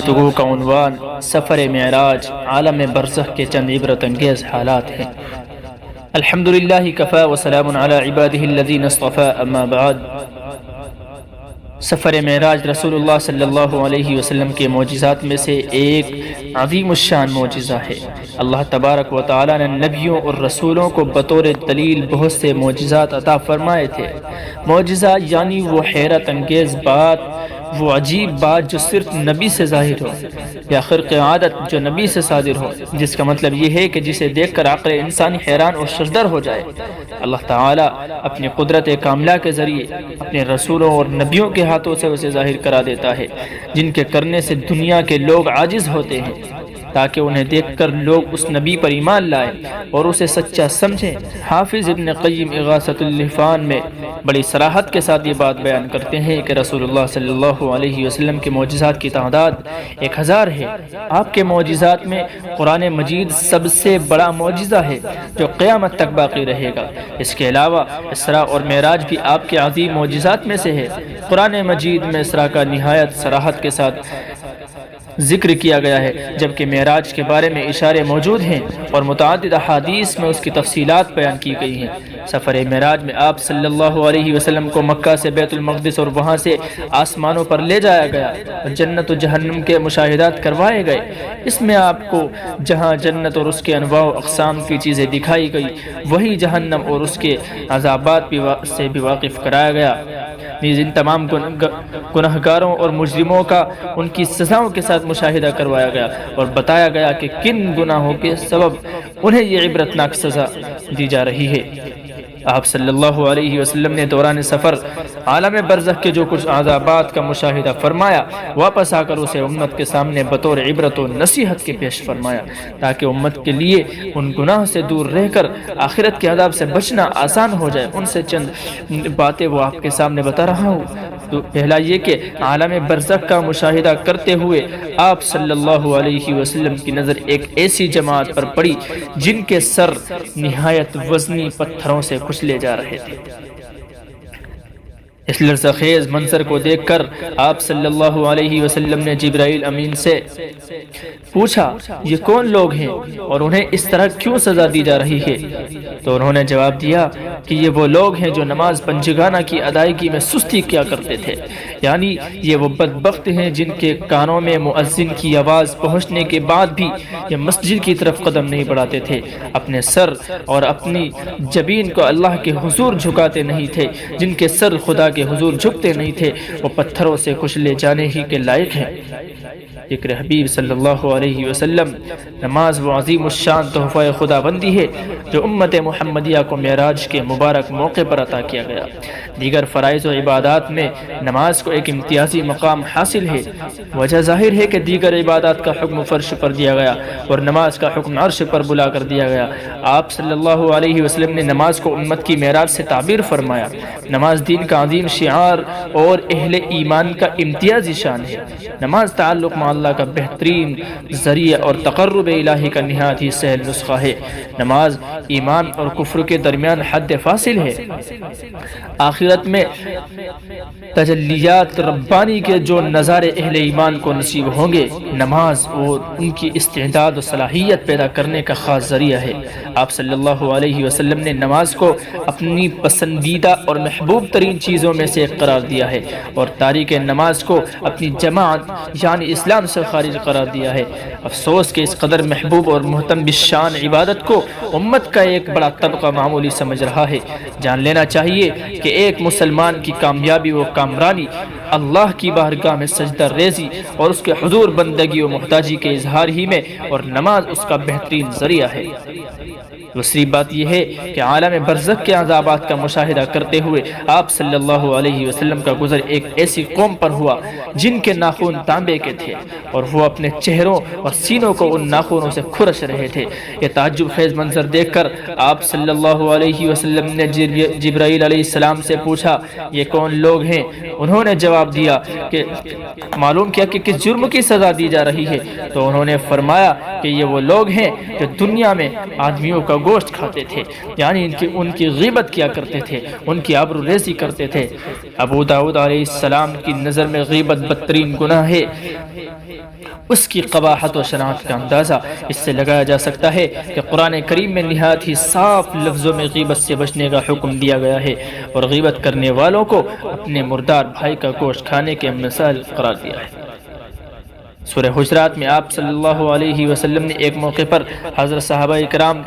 گفتگو کا عنوان سفر معراج عالم برزخ کے چند عبرت انگیز حالات ہیں۔ الحمدللہ کفا وسلام علی عبادہ الذین اصطفى، اما بعد۔ سفر معراج رسول اللہ صلی اللہ علیہ وسلم کے معجزات میں سے ایک عظیم الشان معجزہ ہے۔ اللہ تبارک و تعالی نے نبیوں اور رسولوں کو بطور دلیل بہت سے معجزات عطا فرمائے تھے۔ معجزہ یعنی وہ حیرت انگیز بات، وہ عجیب بات جو صرف نبی سے ظاہر ہو، یا خرق عادت جو نبی سے صادر ہو، جس کا مطلب یہ ہے کہ جسے دیکھ کر عقل انسانی حیران اور ششدر ہو جائے۔ اللہ تعالیٰ اپنی قدرت کاملہ کے ذریعے اپنے رسولوں اور نبیوں کے ہاتھوں سے اسے ظاہر کرا دیتا ہے، جن کے کرنے سے دنیا کے لوگ عاجز ہوتے ہیں، تاکہ انہیں دیکھ کر لوگ اس نبی پر ایمان لائیں اور اسے سچا سمجھیں۔ حافظ ابن قیم اغاثۃ اللحفان میں بڑی صراحت کے ساتھ یہ بات بیان کرتے ہیں کہ رسول اللہ صلی اللہ علیہ وسلم کے معجزات کی تعداد 1000 ہے۔ آپ کے معجزات میں قرآن مجید سب سے بڑا معجزہ ہے جو قیامت تک باقی رہے گا۔ اس کے علاوہ اسراء اور معراج بھی آپ کے عظیم معجزات میں سے ہے۔ قرآن مجید میں اسراء کا نہایت صراحت کے ساتھ ذکر کیا گیا ہے، جبکہ معراج کے بارے میں اشارے موجود ہیں اور متعدد احادیث میں اس کی تفصیلات بیان کی گئی ہیں۔ سفر معراج میں آپ صلی اللہ علیہ وسلم کو مکہ سے بیت المقدس اور وہاں سے آسمانوں پر لے جایا گیا اور جنت و جہنم کے مشاہدات کروائے گئے۔ اس میں آپ کو جہاں جنت اور اس کے انواع و اقسام کی چیزیں دکھائی گئی، وہیں جہنم اور اس کے عذابات سے بھی واقف کرایا گیا۔ نیز ان تمام گناہگاروں اور مجرموں کا ان کی سزاؤں کے ساتھ مشاہدہ کروایا گیا اور بتایا گیا کہ کن گناہوں کے سبب انہیں یہ عبرتناک سزا دی جا رہی ہے۔ آپ صلی اللہ علیہ وسلم نے دوران سفر عالم برزخ کے جو کچھ عذابات کا مشاہدہ فرمایا، واپس آ کر اسے امت کے سامنے بطور عبرت و نصیحت کے پیش فرمایا، تاکہ امت کے لیے ان گناہ سے دور رہ کر آخرت کے عذاب سے بچنا آسان ہو جائے۔ ان سے چند باتیں وہ آپ کے سامنے بتا رہا ہوں۔ تو پہلا یہ کہ عالم برزخ کا مشاہدہ کرتے ہوئے آپ صلی اللہ علیہ وسلم کی نظر ایک ایسی جماعت پر پڑی جن کے سر نہایت وزنی پتھروں سے کچلے جا رہے تھے۔ اس لرزخیز منظر کو دیکھ کر آپ صلی اللہ علیہ وسلم نے جبرائیل امین سے پوچھا، یہ کون لوگ ہیں اور انہیں اس طرح کیوں سزا دی جا رہی ہے؟ تو انہوں نے جواب دیا کہ یہ وہ لوگ ہیں جو نماز پنجگانہ کی ادائیگی میں سستی کیا کرتے تھے، یعنی یہ وہ بدبخت ہیں جن کے کانوں میں مؤذن کی آواز پہنچنے کے بعد بھی یہ مسجد کی طرف قدم نہیں بڑھاتے تھے، اپنے سر اور اپنی جبین کو اللہ کے حضور جھکاتے نہیں تھے، جن کے سر خدا کے حضور جھکتے نہیں تھے، وہ پتھروں سے کچلے جانے ہی کے لائق ہیں۔ ذکر حبیب صلی اللہ علیہ وسلم نماز وہ عظیم الشان تحفہ خدا بندی ہے جو امت محمدیہ کو معراج کے مبارک موقع پر عطا کیا گیا۔ دیگر فرائض و عبادات میں نماز کو ایک امتیازی مقام حاصل ہے۔ وجہ ظاہر ہے کہ دیگر عبادات کا حکم فرش پر دیا گیا اور نماز کا حکم عرش پر بلا کر دیا گیا۔ آپ صلی اللہ علیہ وسلم نے نماز کو امت کی معراج سے تعبیر فرمایا۔ نماز دین کا عظیم شعار اور اہل ایمان کا امتیازی شان ہے۔ نماز تعلق مع اللہ کا بہترین ذریعہ اور تقرب الہی کا نہایت ہی سہل نسخہ ہے۔ نماز ایمان اور کفر کے درمیان حد فاصل ہے۔ آخرت میں تجلیات ربانی کے جو نظارے اہل ایمان کو نصیب ہوں گے، نماز اور ان کی استعداد و صلاحیت پیدا کرنے کا خاص ذریعہ ہے۔ آپ صلی اللہ علیہ وسلم نے نماز کو اپنی پسندیدہ اور محبوب ترین چیزوں میں سے ایک قرار دیا ہے اور تاریک نماز کو اپنی جماعت یعنی اسلام سے خارج قرار دیا ہے۔ افسوس کہ اس قدر محبوب اور محترم بالشان عبادت کو امت کا ایک بڑا طبقہ معمولی سمجھ رہا ہے۔ جان لینا چاہیے کہ ایک مسلمان کی کامیابی و کامرانی اللہ کی بارگاہ میں سجدہ ریزی اور اس کے حضور بندگی و محتاجی کے اظہار ہی میں، اور نماز اس کا بہترین ذریعہ ہے۔ دوسری بات یہ ہے کہ عالم برزخ کے عذابات کا مشاہدہ کرتے ہوئے آپ صلی اللہ علیہ وسلم کا گزر ایک ایسی قوم پر ہوا جن کے ناخن تانبے کے تھے اور وہ اپنے چہروں اور سینوں کو ان ناخنوں سے کھرچ رہے تھے۔ یہ تعجب خیز منظر دیکھ کر آپ صلی اللہ علیہ وسلم نے جبرائیل علیہ السلام سے پوچھا، یہ کون لوگ ہیں؟ انہوں نے جواب دیا کہ معلوم کیا کہ کس جرم کی سزا دی جا رہی ہے؟ تو انہوں نے فرمایا کہ یہ وہ لوگ ہیں جو دنیا میں آدمیوں کا گوشت کھاتے تھے، یعنی ان کی غیبت کیا کرتے تھے، ان کی آبرو ریزی کرتے تھے۔ ابو داؤد علیہ السلام کی نظر میں غیبت بدترین گناہ ہے۔ اس کی قباحت و شناعت کا اندازہ اس سے لگایا جا سکتا ہے کہ قرآن کریم میں نہایت ہی صاف لفظوں میں غیبت سے بچنے کا حکم دیا گیا ہے اور غیبت کرنے والوں کو اپنے مردار بھائی کا گوشت کھانے کے مثال قرار دیا ہے۔ سورہ حجرات میں آپ صلی اللہ علیہ وسلم نے ایک موقع پر حضرت صحابہ اکرام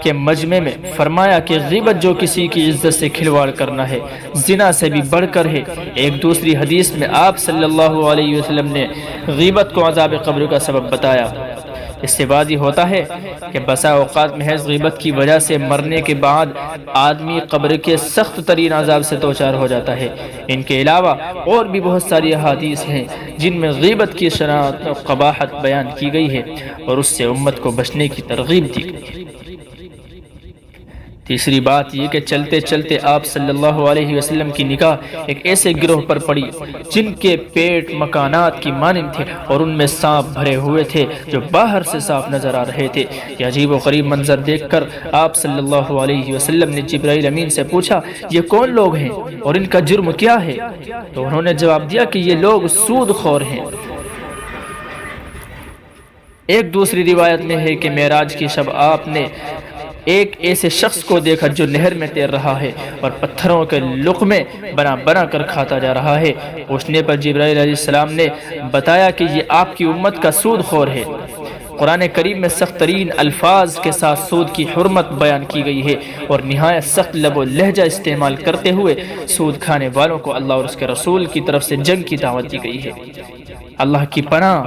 کے مجمع میں فرمایا کہ غیبت جو کسی کی عزت سے کھلواڑ کرنا ہے، زنا سے بھی بڑھ کر ہے۔ ایک دوسری حدیث میں آپ صلی اللہ علیہ وسلم نے غیبت کو عذاب قبر کا سبب بتایا۔ اس سے واضح ہوتا ہے کہ بسا اوقات محض غیبت کی وجہ سے مرنے کے بعد آدمی قبر کے سخت ترین عذاب سے دوچار ہو جاتا ہے۔ ان کے علاوہ اور بھی بہت ساری احادیث ہیں جن میں غیبت کی شناعت و قباحت بیان کی گئی ہے اور اس سے امت کو بچنے کی ترغیب دی گئی ہے۔ تیسری بات یہ کہ چلتے چلتے آپ صلی اللہ علیہ وسلم کی نگاہ ایک ایسے گروہ پر پڑی جن کے پیٹ مکانات کی مانند تھے اور ان میں سانپ بھرے ہوئے تھے جو باہر سے صاف نظر آ رہے تھے۔ یہ عجیب و غریب منظر دیکھ کر آپ صلی اللہ علیہ وسلم نے جبرائیل امین سے پوچھا یہ کون لوگ ہیں اور ان کا جرم کیا ہے؟ تو انہوں نے جواب دیا کہ یہ لوگ سود خور ہیں۔ ایک دوسری روایت میں ہے کہ معراج کی شب آپ نے ایک ایسے شخص کو دیکھا جو نہر میں تیر رہا ہے اور پتھروں کے لقمے بنا بنا کر کھاتا جا رہا ہے۔ پوچھنے پر جبرائیل علیہ السلام نے بتایا کہ یہ آپ کی امت کا سود خور ہے۔ قرآن کریم میں سخت ترین الفاظ کے ساتھ سود کی حرمت بیان کی گئی ہے اور نہایت سخت لب و لہجہ استعمال کرتے ہوئے سود کھانے والوں کو اللہ اور اس کے رسول کی طرف سے جنگ کی دعوت دی گئی ہے۔ اللہ کی پناہ،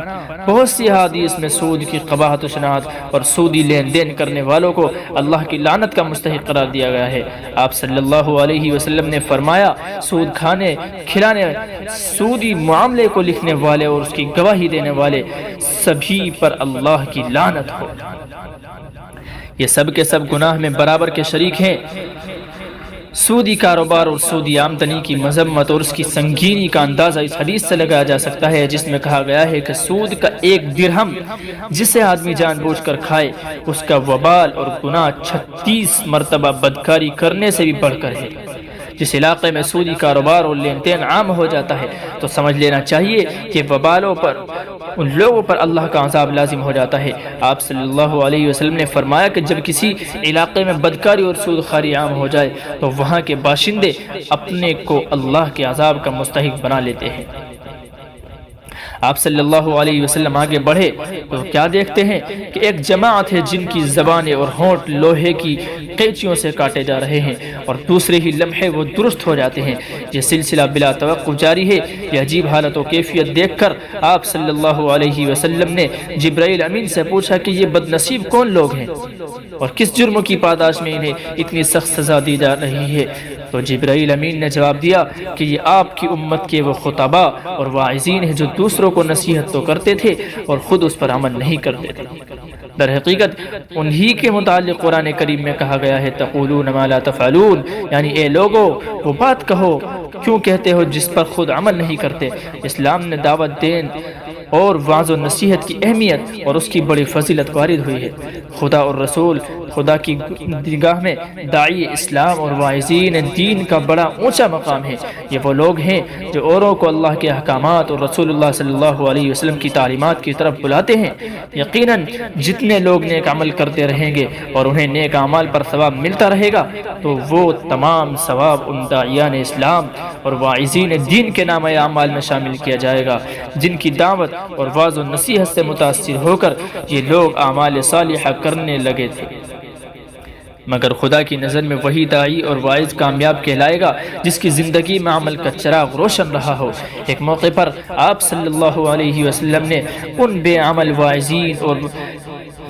بہت سی حدیث میں سود کی قباحت و شناعت اور سودی لین دین کرنے والوں کو اللہ کی لعنت کا مستحق قرار دیا گیا ہے۔ آپ صلی اللہ علیہ وسلم نے فرمایا سود کھانے کھلانے سودی معاملے کو لکھنے والے اور اس کی گواہی دینے والے سبھی پر اللہ کی لعنت ہو۔ یہ سب کے سب گناہ میں برابر کے شریک ہیں۔ سودی کاروبار اور سودی آمدنی کی مذمت اور اس کی سنگینی کا اندازہ اس حدیث سے لگایا جا سکتا ہے جس میں کہا گیا ہے کہ سود کا ایک درہم جسے آدمی جان بوجھ کر کھائے اس کا وبال اور گناہ 36 مرتبہ بدکاری کرنے سے بھی بڑھ کر ہے۔ جس علاقے میں سودی کاروبار اور لین دین عام ہو جاتا ہے تو سمجھ لینا چاہیے کہ وبالوں پر ان لوگوں پر اللہ کا عذاب لازم ہو جاتا ہے۔ آپ صلی اللہ علیہ وسلم نے فرمایا کہ جب کسی علاقے میں بدکاری اور سود خواری عام ہو جائے تو وہاں کے باشندے اپنے کو اللہ کے عذاب کا مستحق بنا لیتے ہیں۔ آپ صلی اللہ علیہ وسلم آگے بڑھے تو کیا دیکھتے ہیں کہ ایک جماعت ہے جن کی زبانیں اور ہونٹ لوہے کی قینچیوں سے کاٹے جا رہے ہیں اور دوسرے ہی لمحے وہ درست ہو جاتے ہیں۔ یہ سلسلہ بلا توقف جاری ہے۔ یہ عجیب حالت و کیفیت دیکھ کر آپ صلی اللہ علیہ وسلم نے جبرائیل امین سے پوچھا کہ یہ بد نصیب کون لوگ ہیں اور کس جرم کی پاداش میں انہیں اتنی سخت سزا دی جا رہی ہے؟ تو جبرائیل امین نے جواب دیا کہ یہ آپ کی امت کے وہ خطبا اور واعظین ہیں جو دوسروں کو نصیحت تو کرتے تھے اور خود اس پر عمل نہیں کرتے تھے۔ در حقیقت انہی کے متعلق قرآن کریم میں کہا گیا ہے تقولون ما لا تفعلون، یعنی اے لوگو وہ بات کہو کیوں کہتے ہو جس پر خود عمل نہیں کرتے۔ اسلام نے دعوت دین اور وعظ و نصیحت کی اہمیت اور اس کی بڑی فضیلت وارد ہوئی ہے۔ خدا اور رسول خدا کی نگاہ میں داعی اسلام اور واعظین دین کا بڑا اونچا مقام ہے۔ یہ وہ لوگ ہیں جو اوروں کو اللہ کے احکامات اور رسول اللہ صلی اللہ علیہ وسلم کی تعلیمات کی طرف بلاتے ہیں۔ یقیناً جتنے لوگ نیک عمل کرتے رہیں گے اور انہیں نیک اعمال پر ثواب ملتا رہے گا تو وہ تمام ثواب ان داعیان اسلام اور واعظین دین کے نام اعمال میں شامل کیا جائے گا جن کی دعوت اور وعظ و نصیحت سے متاثر ہو کر یہ لوگ اعمال صالحہ کرنے لگے تھے۔ مگر خدا کی نظر میں وہی داعی اور واعظ کامیاب کہلائے گا جس کی زندگی میں عمل کا چراغ روشن رہا ہو۔ ایک موقع پر آپ صلی اللہ علیہ وسلم نے ان بے عمل واعظین اور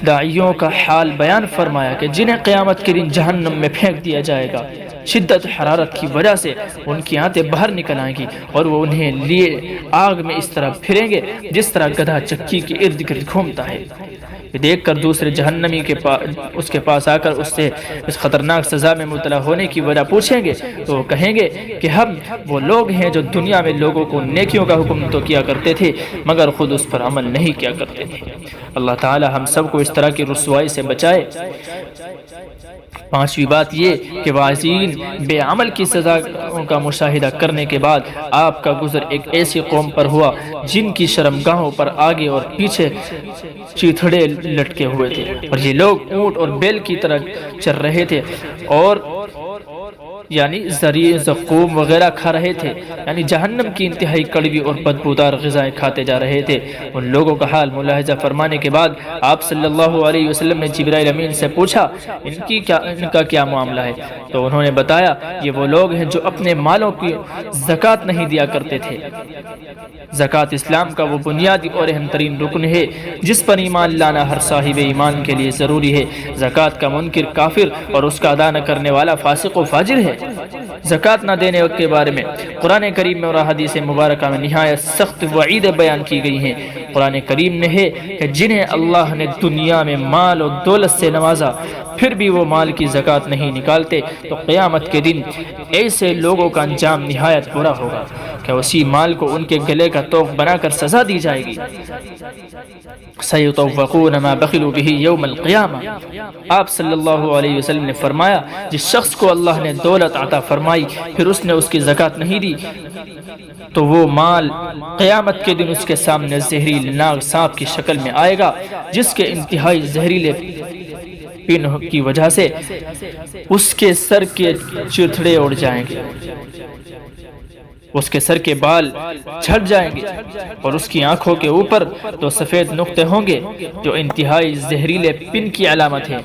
داعیوں کا حال بیان فرمایا کہ جنہیں قیامت کے دن جہنم میں پھینک دیا جائے گا۔ شدت حرارت کی وجہ سے ان کی آنتیں باہر نکل آئیں گی اور وہ انہیں لیے آگ میں اس طرح پھریں گے جس طرح گدھا چکی کے ارد گرد گھومتا ہے۔ دیکھ کر دوسرے جہنمی اس کے پاس آ کر اس سے اس خطرناک سزا میں مبتلا ہونے کی وجہ پوچھیں گے تو وہ کہیں گے کہ ہم وہ لوگ ہیں جو دنیا میں لوگوں کو نیکیوں کا حکم تو کیا کرتے تھے مگر خود اس پر عمل نہیں کیا کرتے تھے۔ اللہ تعالی ہم سب کو اس طرح کی رسوائی سے بچائے۔ پانچویں بات یہ کہ واعظین بے عمل کی سزا کا مشاہدہ کرنے کے بعد آپ کا گزر ایک ایسی قوم پر ہوا جن کی شرمگاہوں پر آگے اور پیچھے چیتھڑے لٹکے ہوئے تھے، اور یہ لوگ اونٹ اور بیل کی طرح چر رہے تھے اور یعنی زریع زقوم وغیرہ کھا رہے تھے، یعنی جہنم کی انتہائی کڑوی اور بدبودار غذائیں کھاتے جا رہے تھے۔ ان لوگوں کا حال ملاحظہ فرمانے کے بعد آپ صلی اللہ علیہ وسلم نے جبرائیل امین سے پوچھا ان کا کیا معاملہ ہے؟ تو انہوں نے بتایا یہ وہ لوگ ہیں جو اپنے مالوں کی زکوٰۃ نہیں دیا کرتے تھے۔ زکوٰۃ اسلام کا وہ بنیادی اور اہم ترین رکن ہے جس پر ایمان لانا ہر صاحب ایمان کے لیے ضروری ہے۔ زکوٰۃ کا منکر کافر اور اس کا ادا نہ کرنے والا فاسق و فاجر ہے۔ زکوٰۃ نہ دینے کے بارے میں قرآن کریم میں اور حدیث مبارکہ میں نہایت سخت وعید بیان کی گئی ہیں۔ قرآن کریم میں ہے کہ جنہیں اللہ نے دنیا میں مال و دولت سے نوازا پھر بھی وہ مال کی زکوٰۃ نہیں نکالتے تو قیامت کے دن ایسے لوگوں کا انجام نہایت برا ہوگا کہ اسی مال کو ان کے گلے کا طوق بنا کر سزا دی جائے گی۔ سَيُطَوَّقُونَ مَا بَخِلُوا بِهِ يَوْمَ الْقِيَامَةِ۔ آپ صلی اللہ علیہ وسلم نے فرمایا جس شخص کو اللہ نے دولت عطا فرمائی پھر اس نے اس کی زکوٰۃ نہیں دی تو وہ مال قیامت کے دن اس کے سامنے زہریلے ناگ سانپ کی شکل میں آئے گا، جس کے انتہائی زہریلے پن کی وجہ سے اس کے سر کے چیتھڑے اڑ جائیں گے، اس کے سر کے بال جھڑ جائیں گے اور اس کی آنکھوں کے اوپر تو سفید نقطے ہوں گے جو انتہائی زہریلے پن کی علامت ہے۔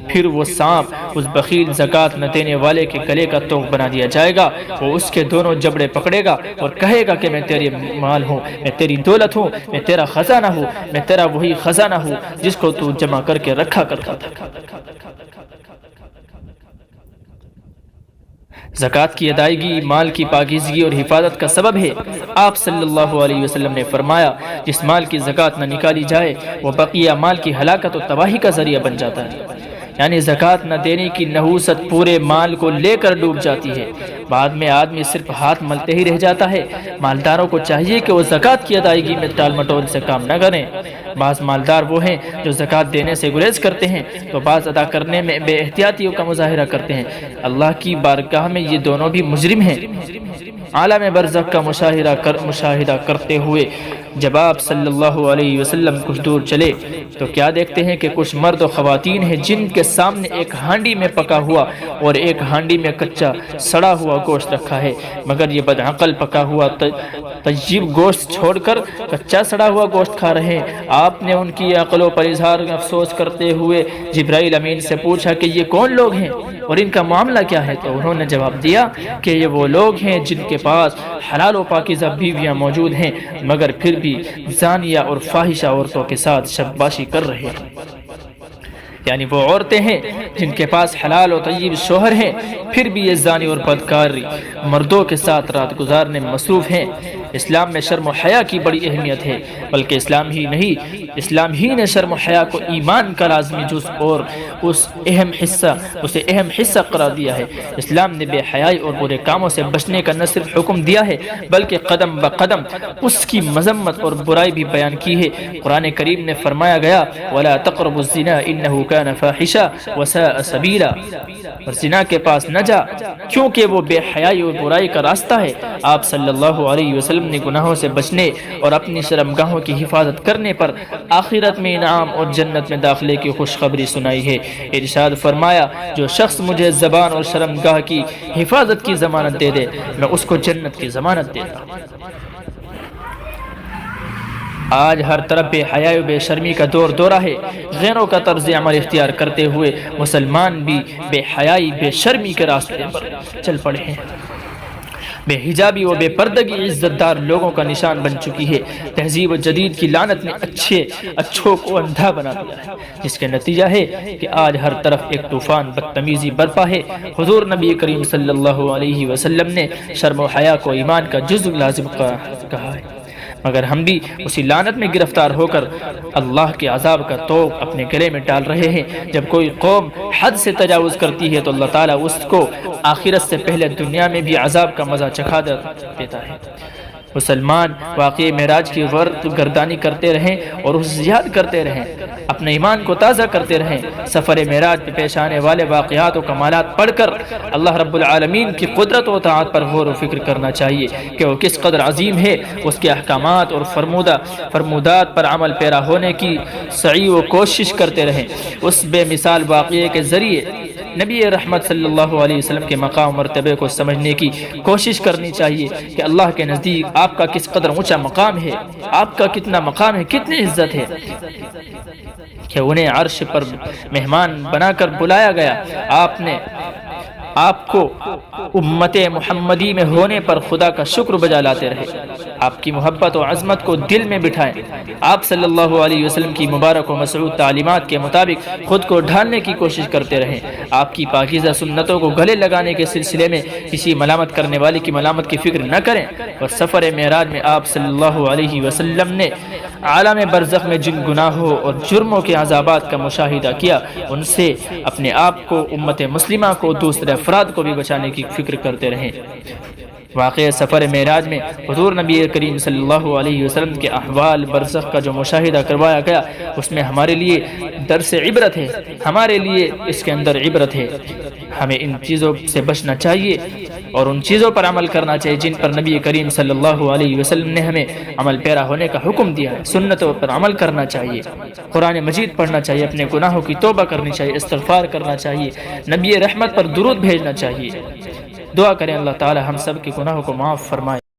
پھر وہ سانپ اس بخیل زکوٰۃ نہ دینے والے کے گلے کا طوق بنا دیا جائے گا، وہ اس کے دونوں جبڑے پکڑے گا اور کہے گا کہ میں تیرے مال ہوں، میں تیری دولت ہوں، میں تیرا خزانہ ہوں، میں تیرا وہی خزانہ ہوں جس کو تو جمع کر کے رکھا کرتا تھا۔ زکوٰۃ کی ادائیگی مال کی پاکیزگی اور حفاظت کا سبب ہے۔ آپ صلی اللہ علیہ وسلم نے فرمایا جس مال کی زکوٰۃ نہ نکالی جائے وہ بقیہ مال کی ہلاکت و تباہی کا ذریعہ بن جاتا ہے، یعنی زکوٰۃ نہ دینے کی نحوست پورے مال کو لے کر ڈوب جاتی ہے۔ بعد میں آدمی صرف ہاتھ ملتے ہی رہ جاتا ہے۔ مالداروں کو چاہیے کہ وہ زکوٰۃ کی ادائیگی میں ٹال مٹول سے کام نہ کریں۔ بعض مالدار وہ ہیں جو زکوٰۃ دینے سے گریز کرتے ہیں تو بعض ادا کرنے میں بے احتیاطیوں کا مظاہرہ کرتے ہیں۔ اللہ کی بارگاہ میں یہ دونوں بھی مجرم ہیں۔ عالم برزخ کا مشاہدہ کرتے ہوئے جب آپ صلی اللہ علیہ وسلم کچھ دور چلے تو کیا دیکھتے ہیں کہ کچھ مرد و خواتین ہیں جن کے سامنے ایک ہانڈی میں پکا ہوا اور ایک ہانڈی میں کچا سڑا ہوا گوشت رکھا ہے، مگر یہ بدعقل پکا ہوا طیب گوشت چھوڑ کر کچا سڑا ہوا گوشت کھا رہے ہیں۔ آپ نے ان کی عقلوں پر اظہار افسوس کرتے ہوئے جبرائیل امین سے پوچھا کہ یہ کون لوگ ہیں اور ان کا معاملہ کیا ہے؟ تو انہوں نے جواب دیا کہ یہ وہ لوگ ہیں جن کے پاس حلال و پاکیزہ بیویاں موجود ہیں مگر پھر بھی زانیہ اور فاحشہ عورتوں کے ساتھ شباشی کر رہے ہیں، یعنی وہ عورتیں ہیں جن کے پاس حلال و طیب شوہر ہیں پھر بھی یہ زانی اور بدکاری مردوں کے ساتھ رات گزارنے میں مصروف ہیں۔ اسلام میں شرم و حیا کی بڑی اہمیت ہے، بلکہ اسلام ہی نے شرم و حیا کو ایمان کا لازمی جز اور اسے اہم حصہ قرار دیا ہے۔ اسلام نے بے حیائی اور برے کاموں سے بچنے کا نہ صرف حکم دیا ہے بلکہ قدم بقدم اس کی مذمت اور برائی بھی بیان کی ہے۔ قرآن کریم نے فرمایا گیا وَلَا تَقْرَبُوا الزِّنَا إِنَّهُ كَانَ فَاحِشًا وَسَاءَ سَبِيلًا، اور زنا کے پاس نہ جا کیونکہ وہ بے حیائی اور برائی کا راستہ ہے۔ آپ صلی اللہ علیہ وسلم نے گناہوں سے بچنے اور اپنی شرمگاہوں کی حفاظت کرنے پر آخرت میں انعام اور جنت میں داخلے کی خوشخبری سنائی ہے۔ ارشاد فرمایا جو شخص مجھے زبان اور شرمگاہ کی حفاظت کی ضمانت دے دے میں اس کو جنت کی ضمانت دیتا ہوں۔ آج ہر طرف بے حیائی و بے شرمی کا دورہ ہے۔ غیروں کا طرز عمل اختیار کرتے ہوئے مسلمان بھی بے حیائی بے شرمی کے راستے پر چل پڑے ہیں۔ بے حجابی و بے پردگی عزت دار لوگوں کا نشان بن چکی ہے۔ تہذیب و جدید کی لعنت نے اچھوں کو اندھا بنا دیا ہے، جس کے نتیجہ ہے کہ آج ہر طرف ایک طوفان بدتمیزی برپا ہے۔ حضور نبی کریم صلی اللہ علیہ وسلم نے شرم و حیا کو ایمان کا جزء لازم کہا ہے، مگر ہم بھی اسی لعنت میں گرفتار ہو کر اللہ کے عذاب کا طوق اپنے گلے میں ڈال رہے ہیں۔ جب کوئی قوم حد سے تجاوز کرتی ہے تو اللہ تعالیٰ اس کو آخرت سے پہلے دنیا میں بھی عذاب کا مزہ چکھا دیتا ہے۔ مسلمان واقعی معراج کی گردانی کرتے رہیں اور اسے یاد کرتے رہیں، اپنے ایمان کو تازہ کرتے رہیں، سفر معراج پہ پیش آنے والے واقعات و کمالات پڑھ کر اللہ رب العالمین کی قدرت و طاعت پر غور و فکر کرنا چاہیے کہ وہ کس قدر عظیم ہے، اس کے احکامات اور فرمودات پر عمل پیرا ہونے کی سعی و کوشش کرتے رہیں۔ اس بے مثال واقعے کے ذریعے نبی رحمت صلی اللہ علیہ وسلم کے مقام و مرتبے کو سمجھنے کی کوشش کرنی چاہیے کہ اللہ کے نزدیک آپ کا کس قدر اونچا مقام ہے، آپ کا کتنا مقام ہے، کتنی عزت ہے کہ انہیں عرش پر مہمان بنا کر بلایا گیا۔ آپ کو امت محمدی میں ہونے پر خدا کا شکر بجا لاتے رہے، آپ کی محبت و عظمت کو دل میں بٹھائیں، آپ صلی اللہ علیہ وسلم کی مبارک و مسعود تعلیمات کے مطابق خود کو ڈھالنے کی کوشش کرتے رہیں، آپ کی پاکیزہ سنتوں کو گلے لگانے کے سلسلے میں کسی ملامت کرنے والے کی ملامت کی فکر نہ کریں، اور سفر معراج میں آپ صلی اللہ علیہ وسلم نے عالم برزخ میں جن گناہوں اور جرموں کے عذابات کا مشاہدہ کیا، ان سے اپنے آپ کو، امت مسلمہ کو، دوسرے افراد کو بھی بچانے کی فکر کرتے رہیں۔ واقع سفر معراج میں حضور نبی کریم صلی اللہ علیہ وسلم کے احوال برزخ کا جو مشاہدہ کروایا گیا، اس میں ہمارے لیے درس عبرت ہے، ہمارے لیے اس کے اندر عبرت ہے۔ ہمیں ان چیزوں سے بچنا چاہیے اور ان چیزوں پر عمل کرنا چاہیے جن پر نبی کریم صلی اللہ علیہ وسلم نے ہمیں عمل پیرا ہونے کا حکم دیا ہے۔ سنتوں پر عمل کرنا چاہیے، قرآن مجید پڑھنا چاہیے، اپنے گناہوں کی توبہ کرنی چاہیے، استغفار کرنا چاہیے، نبی رحمت پر درود بھیجنا چاہیے۔ دعا کریں اللہ تعالی ہم سب کے گناہوں کو معاف فرمائے۔